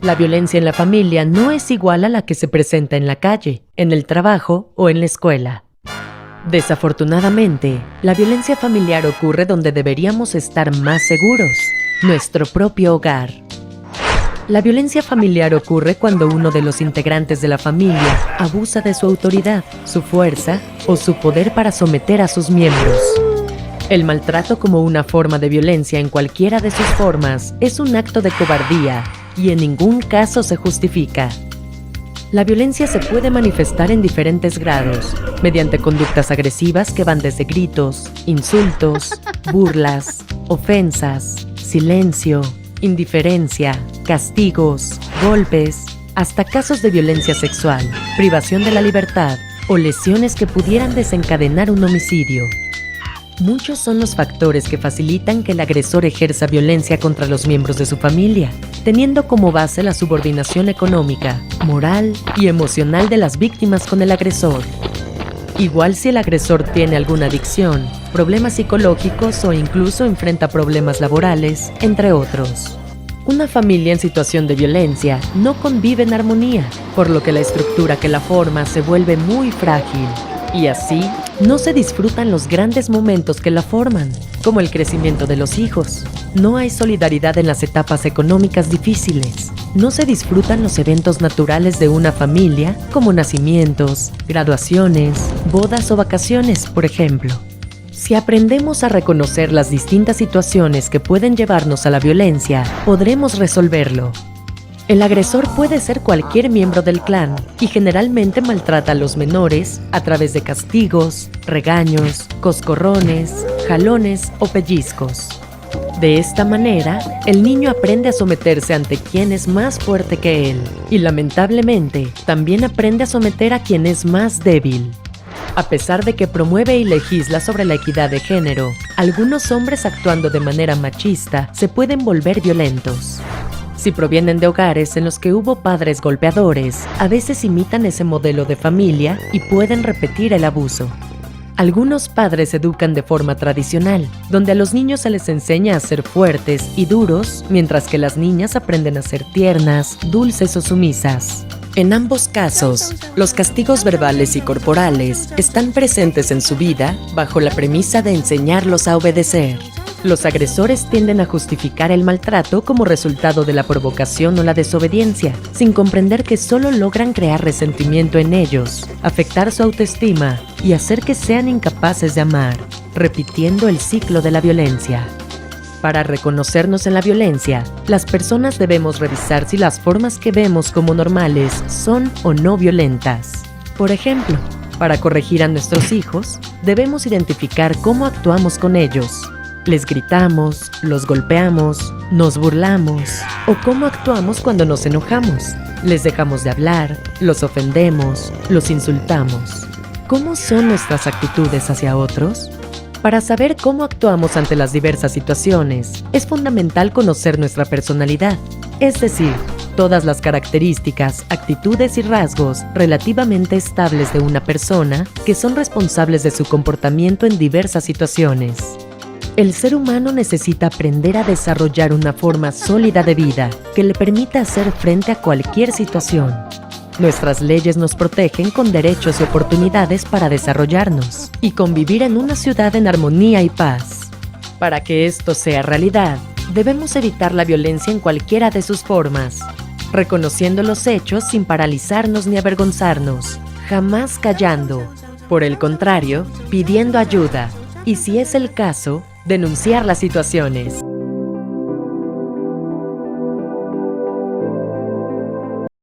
La violencia en la familia no es igual a la que se presenta en la calle, en el trabajo o en la escuela. Desafortunadamente, la violencia familiar ocurre donde deberíamos estar más seguros, nuestro propio hogar. La violencia familiar ocurre cuando uno de los integrantes de la familia abusa de su autoridad, su fuerza o su poder para someter a sus miembros. El maltrato como una forma de violencia en cualquiera de sus formas es un acto de cobardía y en ningún caso se justifica. La violencia se puede manifestar en diferentes grados, mediante conductas agresivas que van desde gritos, insultos, burlas, ofensas, silencio, indiferencia, castigos, golpes, hasta casos de violencia sexual, privación de la libertad o lesiones que pudieran desencadenar un homicidio. Muchos son los factores que facilitan que el agresor ejerza violencia contra los miembros de su familia, teniendo como base la subordinación económica, moral y emocional de las víctimas con el agresor. Igual si el agresor tiene alguna adicción, problemas psicológicos o incluso enfrenta problemas laborales, entre otros. Una familia en situación de violencia no convive en armonía, por lo que la estructura que la forma se vuelve muy frágil. Y así, no se disfrutan los grandes momentos que la forman, como el crecimiento de los hijos. No hay solidaridad en las etapas económicas difíciles. No se disfrutan los eventos naturales de una familia, como nacimientos, graduaciones, bodas o vacaciones, por ejemplo. Si aprendemos a reconocer las distintas situaciones que pueden llevarnos a la violencia, podremos resolverlo. El agresor puede ser cualquier miembro del clan y generalmente maltrata a los menores a través de castigos, regaños, coscorrones, jalones o pellizcos. De esta manera, el niño aprende a someterse ante quien es más fuerte que él y, lamentablemente, también aprende a someter a quien es más débil. A pesar de que promueve y legisla sobre la equidad de género, algunos hombres actuando de manera machista se pueden volver violentos. Si provienen de hogares en los que hubo padres golpeadores, a veces imitan ese modelo de familia y pueden repetir el abuso. Algunos padres educan de forma tradicional, donde a los niños se les enseña a ser fuertes y duros, mientras que las niñas aprenden a ser tiernas, dulces o sumisas. En ambos casos, los castigos verbales y corporales están presentes en su vida bajo la premisa de enseñarlos a obedecer. Los agresores tienden a justificar el maltrato como resultado de la provocación o la desobediencia, sin comprender que solo logran crear resentimiento en ellos, afectar su autoestima y hacer que sean incapaces de amar, repitiendo el ciclo de la violencia. Para reconocernos en la violencia, las personas debemos revisar si las formas que vemos como normales son o no violentas. Por ejemplo, para corregir a nuestros hijos, debemos identificar cómo actuamos con ellos. Les gritamos, los golpeamos, nos burlamos o cómo actuamos cuando nos enojamos. Les dejamos de hablar, los ofendemos, los insultamos. ¿Cómo son nuestras actitudes hacia otros? Para saber cómo actuamos ante las diversas situaciones, es fundamental conocer nuestra personalidad, es decir, todas las características, actitudes y rasgos relativamente estables de una persona que son responsables de su comportamiento en diversas situaciones. El ser humano necesita aprender a desarrollar una forma sólida de vida que le permita hacer frente a cualquier situación. Nuestras leyes nos protegen con derechos y oportunidades para desarrollarnos y convivir en una ciudad en armonía y paz. Para que esto sea realidad, debemos evitar la violencia en cualquiera de sus formas, reconociendo los hechos sin paralizarnos ni avergonzarnos, jamás callando. Por el contrario, pidiendo ayuda y, si es el caso, denunciar las situaciones.